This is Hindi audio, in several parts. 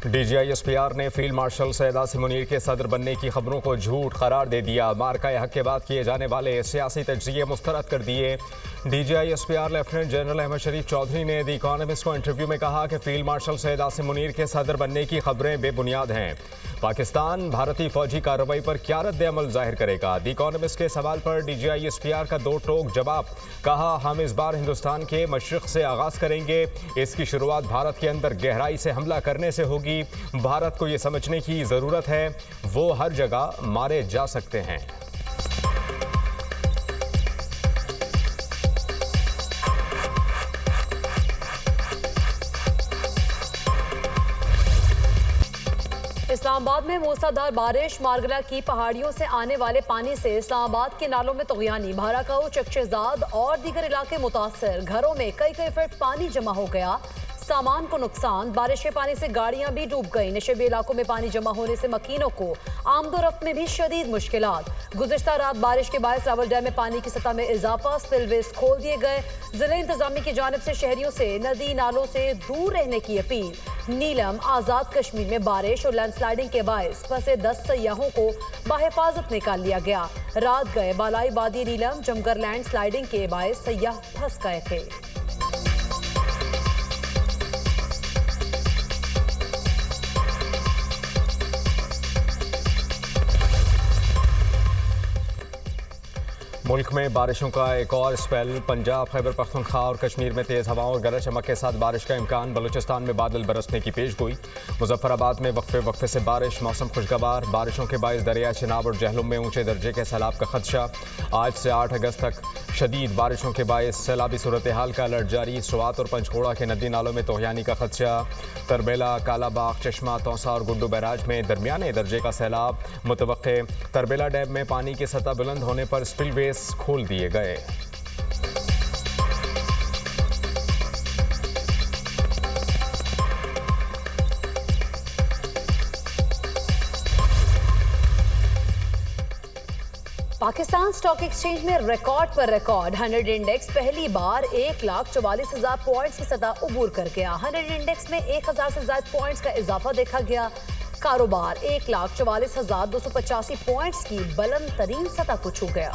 DGISPR ने फील्ड मार्शल सैयद आसिम मुनीर के सदर बनने की खबरों को झूठ करार दे दिया। मार्का हक के बाद किए जाने वाले सियासी तज्जिए मुस्तरद कर दिए। DGISPR लेफ्टिनेंट जनरल अहमद शरीफ चौधरी ने द इकॉनमिस्ट को इंटरव्यू में कहा कि फील्ड मार्शल सैयद आसिम मुनीर के सदर बनने की खबरें बेबुनियाद हैं। पाकिस्तान भारतीय फौजी कार्रवाई पर क्या रद्द-ए-अमल जाहिर करेगा? द इकॉनमिस्ट के सवाल पर DGISPR का दो टोक जवाब। कहा, हम इस बार हिंदुस्तान के मशरिक से आगाज करेंगे। इसकी शुरुआत भारत के अंदर गहराई से हमला करने से होगी। भारत को ये समझने की जरूरत है वो हर जगह मारे जा सकते हैं। इस्लामाबाद में मूसलाधार बारिश, मारगला की पहाड़ियों से आने वाले पानी से इस्लामाबाद के नालों में तगयानी, भाराकाऊ, चकशेजाद और दीगर इलाके मुतासर। घरों में कई फीट पानी जमा हो गया, सामान को नुकसान। बारिश के पानी से गाड़ियां भी डूब गई। नशेबी इलाकों में पानी जमा होने से मकीनों को आमदोरफ्त में भी शदीद मुश्किलात। गुज़िश्ता रात बारिश के बायस रावल डैम में पानी की सतह में इजाफा, स्पिलवेज खोल दिए गए। जिला इंतजामिया की जानिब से शहरियों से नदी नालों से दूर रहने की अपील। नीलम, आज़ाद कश्मीर में बारिश और लैंडस्लाइडिंग के बायस फंसे 10 सयाहों को बाहिफाजत निकाल लिया गया। रात गए बालाई वादी नीलम जमगर लैंड स्लाइडिंग के बायस सयाह फंस गए थे। मुल्क में बारिशों का एक और स्पेल। पंजाब, खैबर पख्तूनख्वा और कश्मीर में तेज़ हवाओं और गरज चमक के साथ बारिश का इम्कान। बलूचिस्तान में बादल बरसने की पेशगोई। मुजफ्फराबाद में वक्फे वक्फे से बारिश, मौसम खुशगवार। बारिशों के बायस दरिया चिनाब और जहलुम में ऊंचे दर्जे के सैलाब का खदशा। आज से 8 अगस्त तक शदीद बारिशों के बायस सैलाबी सूरत हाल का अलर्ट जारी। स्वात और पंचकोड़ा के नदी नालों में तोहयानी का खदशा। तरबेला, कालाबाग, चश्मा, तौसा और गुड्डू बैराज में दरमियाने दर्जे का सैलाब मुतवक्के। तरबेला डैम में पानी की सतह बुलंद होने पर स्पिलवेज खोल दिए गए। पाकिस्तान स्टॉक एक्सचेंज में रिकॉर्ड पर रिकॉर्ड। 100 इंडेक्स पहली बार 1,44,000 पॉइंट्स की सतह उबूर कर गया। 100 इंडेक्स में 1,000 से ज्यादा पॉइंट्स का इजाफा देखा गया। कारोबार 1,44,285 पॉइंट्स की बुलंद तरीन सतह को छू गया।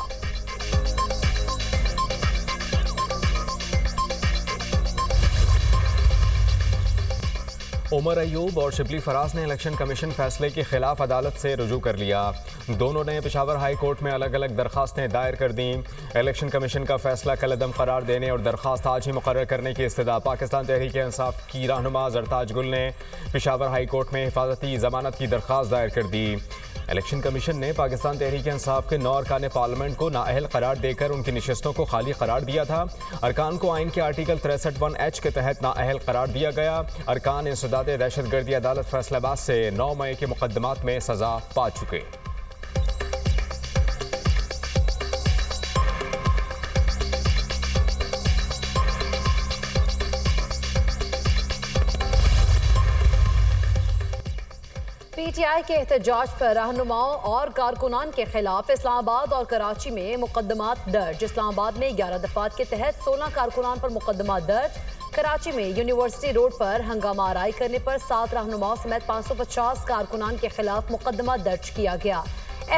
उमर अयूब और शिबली फराज ने इलेक्शन कमीशन फैसले के खिलाफ अदालत से रुजू कर लिया। दोनों ने पेशावर हाई कोर्ट में अलग अलग दरखास्तें दायर कर दी। इलेक्शन कमीशन का फैसला कलअदम करार देने और दरखास्त आज ही मुकर्रर करने की इस्तदा पाकिस्तान तहरीक इंसाफ की रहनुमा जरताज गुल ने पेशावर हाई कोर्ट में हिफाजती जमानत की दरखास्त दायर कर दी। इलेक्शन कमीशन ने पाकिस्तान तहरीक इंसाफ के 9 अरकान पार्लियामेंट को नाअहल करार देकर उनकी नशिस्तों को खाली करार दिया था। अरकान को आइन के आर्टिकल 63(1)H के तहत नाअहल करार दिया गया। अरकान इंसदाद दहशतगर्दी अदालत फैसलाबाद से 9 मई के मुकदमात में सजा पा चुके। PTI के एहतजाज पर रहनुमाओं और कारकुनान के खिलाफ इस्लामाबाद और कराची में मुकदमात दर्ज। इस्लामाबाद में 11 दफात के तहत 16 कारकुनान पर मुकदमा दर्ज। कराची में यूनिवर्सिटी रोड पर हंगामा आराई करने पर 7 रहनुमाओं समेत 550 कारकुनान के खिलाफ मुकदमा दर्ज किया गया।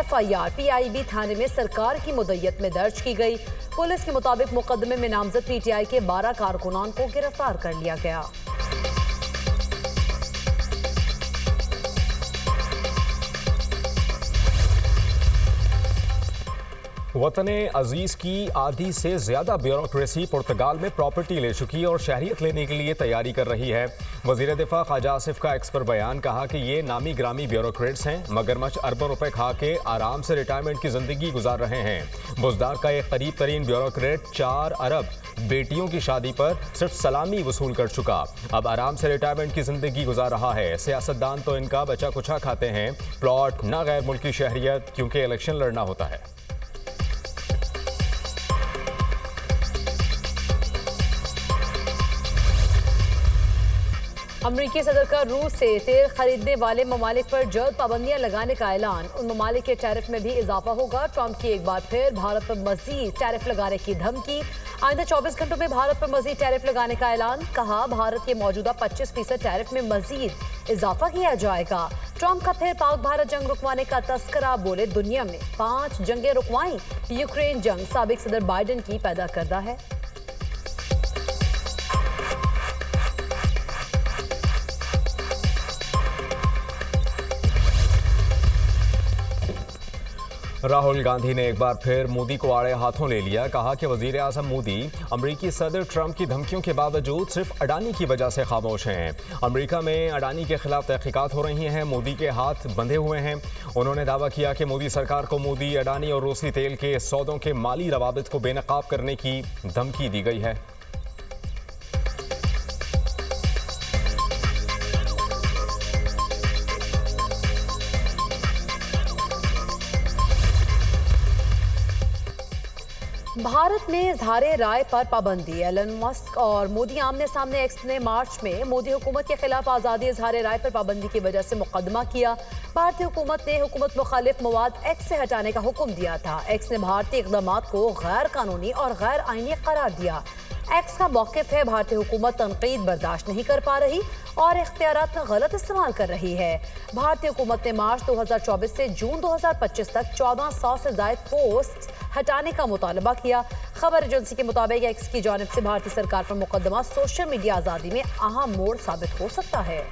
FIR PIB थाने में सरकार की मुद्दत में दर्ज की गई। पुलिस के मुताबिक मुकदमे में नामजद PTI के 12 कारकुनान को गिरफ्तार कर लिया गया। वतने अजीज की आधी से ज्यादा ब्यूरोक्रेसी पुर्तगाल में प्रॉपर्टी ले चुकी और शहरियत लेने के लिए तैयारी कर रही है। वजीर दिफा ख्वाजा आसिफ का एक्स पर बयान। कहा कि ये नामी ग्रामी ब्यूरोक्रेट्स हैं, मगरमच्छ अरबों रुपए खा के आराम से रिटायरमेंट की जिंदगी गुजार रहे हैं। बुजदार का एक करीब तरीन ब्यूरोक्रेट 4 अरब बेटियों की शादी पर सिर्फ सलामी वसूल कर चुका, अब आराम से रिटायरमेंट की जिंदगी गुजार रहा है। सियासतदान तो इनका बचा कुचा खाते हैं, प्लॉट न गैर मुल्की शहरियत, क्योंकि इलेक्शन लड़ना होता है। अमरीकी सदर का रूस से तेल खरीदने वाले ममालिक पर जल्द पाबंदियां लगाने का ऐलान। उन ममालिक के टैरिफ में भी इजाफा होगा। ट्रंप की एक बार फिर भारत पर मजीद टैरिफ लगाने की धमकी। आइंदा 24 घंटों में भारत पर मजीद टैरिफ लगाने का ऐलान। कहा, भारत के मौजूदा 25% टैरिफ में मजीद इजाफा किया जाएगा। ट्रंप का फिर पाक भारत जंग रुकवाने का तस्करा। बोले, दुनिया में 5 जंगें रुकवाई, यूक्रेन जंग साबिक सदर बाइडेन की पैदा करदा है। राहुल गांधी ने एक बार फिर मोदी को आड़े हाथों ले लिया। कहा कि वजीर आजम मोदी अमरीकी सदर ट्रंप की धमकियों के बावजूद सिर्फ अडानी की वजह से खामोश हैं। अमरीका में अडानी के खिलाफ तहकीकात हो रही हैं, मोदी के हाथ बंधे हुए हैं। उन्होंने दावा किया कि मोदी सरकार को मोदी, अडानी और रूसी तेल के सौदों के माली रवाबित को बेनकाब करने की धमकी दी गई है। भारत में इजहारे राय पर पाबंदी। एलन मस्क और मोदी आमने सामने। एक्स ने मार्च में मोदी हुकूमत के खिलाफ आज़ादी इजहारे राय पर पाबंदी की वजह से मुकदमा किया। भारतीय हुकूमत ने हुकूमत मुखालिफ मवाद एक्स से हटाने का हुक्म दिया था। एक्स ने भारतीय इक़दाम को गैर कानूनी और गैर आईनी करार दिया। एक्स का मौक़िफ़ है, भारतीय हुकूमत तनकीद बर्दाश्त नहीं कर पा रही और इख्तियारात का गलत इस्तेमाल कर रही है। भारतीय हुकूमत ने मार्च 2024 से जून 2025 तक 1400 से ज़ायद पोस्ट हटाने का मुतालबा किया। खबर एजेंसी के मुताबिक एक्स की जानिब से भारतीय सरकार पर मुकदमा सोशल मीडिया आज़ादी में अहम मोड़ साबित हो सकता है।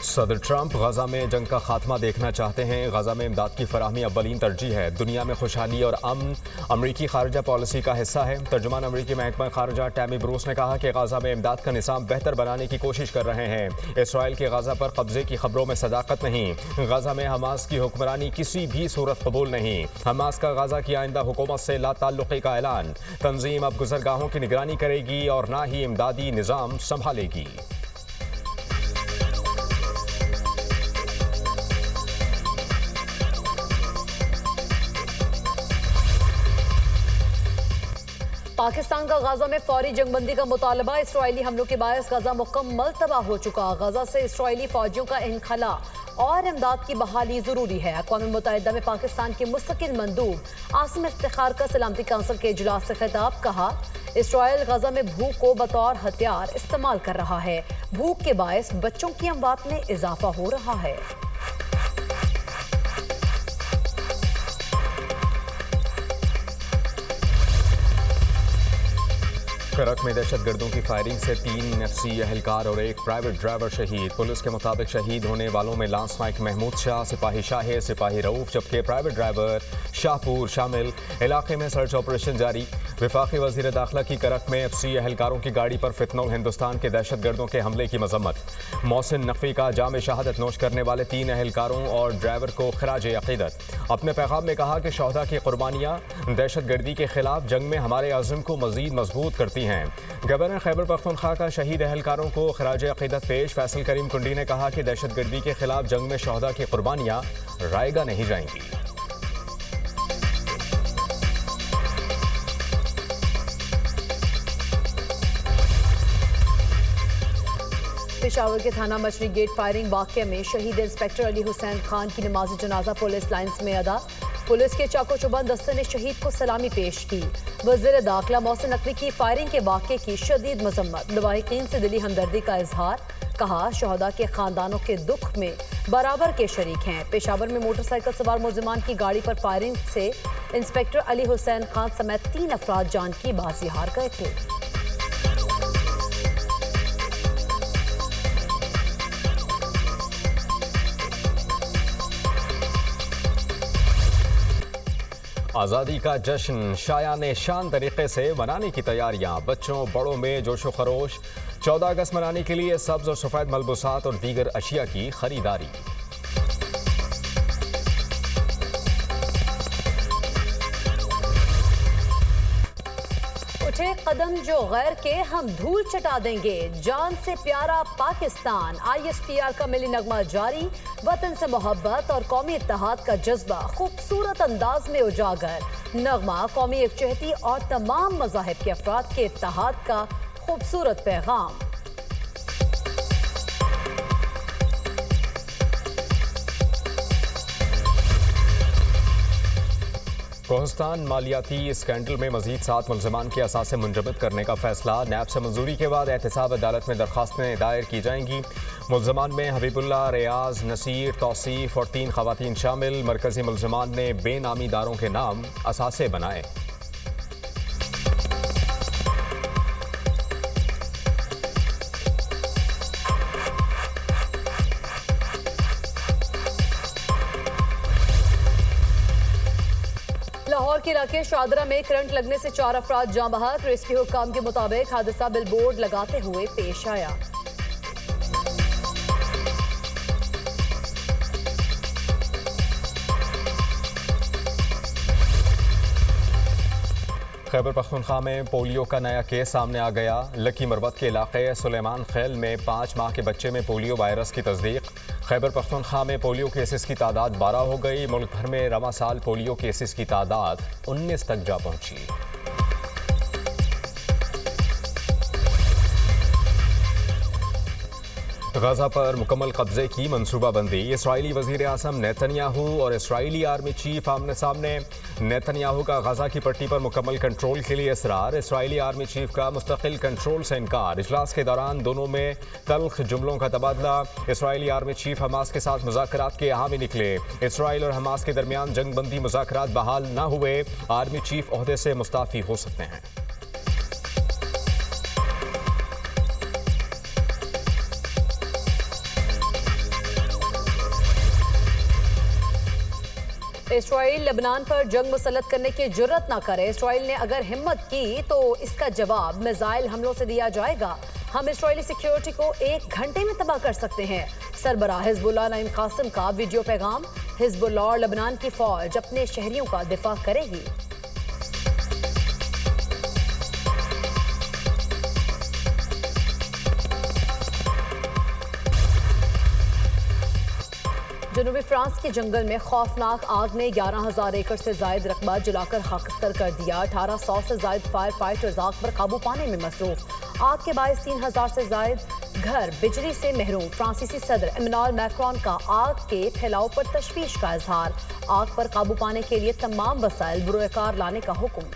सदर ट्रंप गजा में जंग का खात्मा देखना चाहते हैं। गजा में इमदाद की फराहमी अव्वलीन तरजीह है। दुनिया में खुशहाली और अमन अमरीकी खारजा पॉलिसी का हिस्सा है। तर्जुमान अमरीकी महकमा खारजा टैमी ब्रूस ने कहा कि गजा में इमदाद का निज़ाम बेहतर बनाने की कोशिश कर रहे हैं। इसराइल के गजा पर कब्जे की खबरों में सदाकत नहीं। गजा में हमास की हुक्मरानी किसी भी सूरत कबूल नहीं। हमास का गजा की आइंदा हुकूमत से लाताल्लुक़ी का ऐलान। तंजीम अब गुज़रगाहों की निगरानी करेगी और ना ही इमदादी निज़ाम संभालेगी। पाकिस्तान का गाजा में फौरी जंगबंदी का मुतालबा। इसराइली हमलों के बायस गाजा मुकम्मल तबाह हो चुका। गाजा से इसराइली फौजियों का इनखला और इमदाद की बहाली जरूरी है। अक़वाम मुत्तहिदा में पाकिस्तान के मुस्तकिल मंदूब आसिम इफ्तिखार का सलामती काउंसिल के इजलास से खिताब। कहा, इसराइल गाजा में भूख को बतौर हथियार इस्तेमाल कर रहा है। भूख के बायस बच्चों की अमवात में इजाफा हो रहा है। करक में दहशतगर्दों की फायरिंग से 3 एफसी एहलकार और एक प्राइवेट ड्राइवर शहीद। पुलिस के मुताबिक शहीद होने वालों में लांस नायक महमूद शाह, सिपाही शाहिद, सिपाही रऊफ, जबकि प्राइवेट ड्राइवर शाहपुर शामिल। इलाके में सर्च ऑपरेशन जारी। वफाकी वजीर दाखिला की करक में एफसी एहलकारों की गाड़ी पर फितनउल हिंदुस्तान के दहशतगर्दों के हमले की मजम्मत। मोहसिन नकवी का जाम शहादत नोश करने वाले 3 एहलकारों और ड्राइवर को खराज अकीदत। अपने पैगाम में कहा कि शहदा की कुर्बानियाँ दहशतगर्दी के खिलाफ जंग में हमारे अज़्म को मजीद मजबूत करती हैं। गवर्नर खैबर पख्तूनख्वा का शहीद एहलकारों को खराज अकीदत पेश। फैसल करीम कुंडी ने कहा कि दहशतगर्दी के खिलाफ जंग में शहदा की कुर्बानियाँ रायगा नहीं जाएंगी। पेशावर के थाना मछली गेट फायरिंग वाक़े में शहीद इंस्पेक्टर अली हुसैन खान की नमाज जनाजा पुलिस लाइन्स में अदा। पुलिस के चाको चुबंद दस्ते ने शहीद को सलामी पेश की। वज़ीर दाखिला मोहसिन नकवी की फायरिंग के वाक़े की शदीद मजम्मत। लवाहिकीन से दिली हमदर्दी का इजहार। कहा, शहदा के खानदानों के दुख में बराबर के शरीक हैं। पेशावर में मोटरसाइकिल सवार मुलजिमान की गाड़ी पर फायरिंग से इंस्पेक्टर अली हुसैन खान समेत 3 अफराद जान की बाजी हार गए थे। आज़ादी का जश्न शायाने शान तरीके से मनाने की तैयारियां। बच्चों बड़ों में जोशो खरोश। 14 अगस्त मनाने के लिए सब्ज और सफ़ेद मलबूसात और दीगर अशिया की खरीदारी। उठे कदम जो गैर के हम धूल चटा देंगे। जान से प्यारा पाकिस्तान। ISPR का मिली नगमा जारी। वतन से मोहब्बत और कौमी इत्तेहाद का जज्बा खूबसूरत अंदाज में उजागर। नगमा कौमी एकचहती और तमाम मज़ाहिब के अफराद के इत्तेहाद का खूबसूरत पैगाम। कोहिस्तान मालियाती स्कैंडल में मजीद 7 मुल्ज़िमान के असासे मुंजमद करने का फैसला। नैब से मंजूरी के बाद एहतसाब अदालत में दरख्वास्तें दायर की जाएंगी। मुल्ज़िमान में हबीबुल्लाह, रियाज, नसीर, तौसीफ और 3 ख़वातीन शामिल। मरकजी मुल्ज़िमान ने बेनामी दारों के नाम असासे बनाए। लाहौर के इलाके शादरा में करंट लगने से 4 अफराद जाँ बहक। रेस्क्यू हुक्काम के मुताबिक हादसा बिलबोर्ड लगाते हुए पेश आया। खैबर पख्तूनख्वा में पोलियो का नया केस सामने आ गया। लकी मरबत के इलाके सुलेमान खैल में 5 माह के बच्चे में पोलियो वायरस की तस्दीक। खैबर पख्तूनख्वा में पोलियो केसेस की तादाद 12 हो गई। मुल्क भर में रवा साल पोलियो केसेस की तादाद 19 तक जा पहुंची। गजा पर मुकम्मल कब्जे की मनसूबाबंदी। इसराइली वजीर आज़म नेतन्याहू और इसराइली आर्मी चीफ आमने सामने। नेतन्याहू का गजा की पट्टी पर मुकम्मल कंट्रोल के लिए इसरार। इसराइली आर्मी चीफ का मुस्तकिल कंट्रोल से इनकार। इजलास के दौरान दोनों में तल्ख जुमलों का तबादला। इसराइली आर्मी चीफ हमास के साथ मुज़ाकरात के हामी निकले। इसराइल और हमास के दरमियान जंगबंदी मुज़ाकरात बहाल न हुए। आर्मी चीफ ओहदे से मुस्ताफ़ी हो सकते हैं। इसराइल लेबनान पर जंग मुसल्लत करने की जुर्रत ना करे। इसराइल ने अगर हिम्मत की तो इसका जवाब मिसाइल हमलों से दिया जाएगा। हम इसराइली सिक्योरिटी को 1 घंटे में तबाह कर सकते हैं। सरबराह हिजबुल्लाह नईम कासिम का वीडियो पैगाम। हिजबुल्लाह और लेबनान की फौज अपने शहरियों का दिफा करेगी। जनूबी फ्रांस के जंगल में खौफनाक आग ने 11,000 एकड़ से जायद रकबा जलाकर खाकस्तर कर दिया। 1800 से जायद फायर फाइटर्स आग पर काबू पाने में मसरूफ। आग के बायस 3,000 से जायद घर बिजली से महरूम। फ्रांसीसी सदर इमैनुअल मैक्रोन का आग के फैलाव पर तशवीश का इजहार। आग पर काबू पाने के लिए तमाम वसाइल बुरोकार लाने का हुक्म।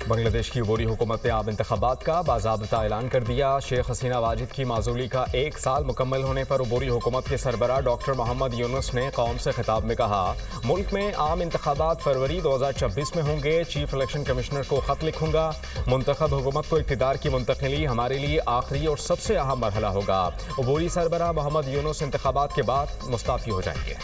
बांग्लादेश की अबूरी हुकूमत ने आम इंतखाबात का बाज़ाब्ता ऐलान कर दिया। शेख हसीना वाजिद की माजूली का 1 साल मुकम्मल होने पर अबूरी हुकूमत के सरबराह डॉक्टर मोहम्मद यूनुस ने कौम से खिताब में कहा, मुल्क में आम इंतखाबात फरवरी 2026 में होंगे। चीफ इलेक्शन कमिश्नर को खत लिखूंगा। मुंतखब हुकूमत को इक़्तिदार की मुंतकिली हमारे लिए आखिरी और सबसे अहम मरहला होगा। अबूरी सरबराह मोहम्मद यूनुस इंतखाबात के बाद मुस्ताफ़ी हो जाएंगे।